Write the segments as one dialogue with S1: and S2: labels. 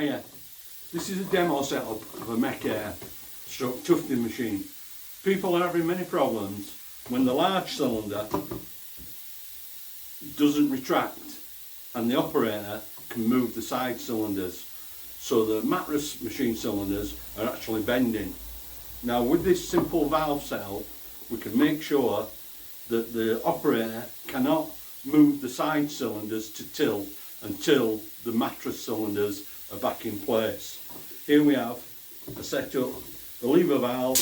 S1: Hiya. This is a demo setup of a Mec-Air Tufting machine. People are having many problems when the large cylinder doesn't retract and the operator can move the side cylinders. So the mattress machine cylinders are actually bending. Now with this simple valve setup, we can make sure that the operator cannot move the side cylinders to tilt until the mattress cylinders are back in place. Here we have a setup, the lever valve.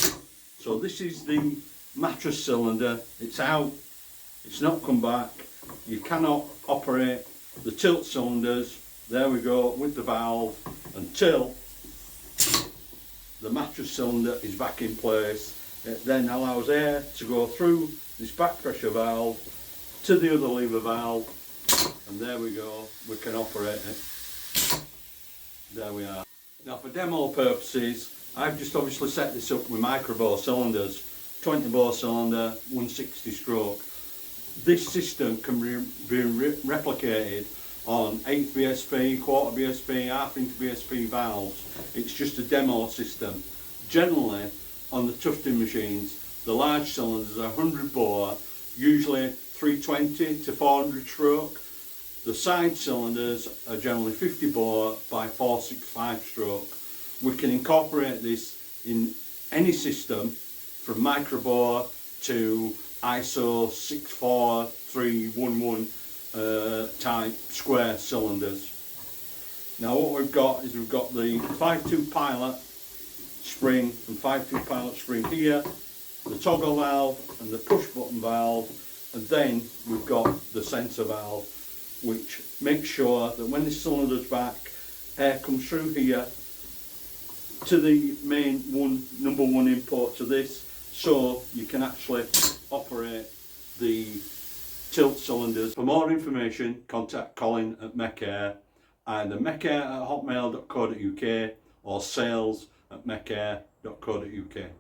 S1: So this is the mattress cylinder, it's out, it's not come back. You cannot operate the tilt cylinders, there we go, with the valve until the mattress cylinder is back in place. It then allows air to go through this back pressure valve to the other lever valve, and there we go, we can operate it. There we are. Now for demo purposes, I've just obviously set this up with micro cylinders, 20 bore cylinder, 160 stroke. This system can be replicated on 1/8 BSP, 1/4 BSP, 1/2 inch BSP valves. It's just a demo system. Generally, on the Tufting machines, the large cylinders are 100 bore, usually 320 to 400 stroke. The side cylinders are generally 50 bore by 465 stroke. We can incorporate this in any system from micro bore to ISO 64311 type square cylinders. Now what we've got is we've got the 5.2 pilot spring and 5.2 pilot spring here, the toggle valve and the push button valve, and then we've got the sensor valve, which makes sure that when this cylinder's back, air comes through here to the main number one input to this, so you can actually operate the tilt cylinders. For more information, contact Colin at Mec-Air, either mecair@hotmail.co.uk or sales@mecair.co.uk.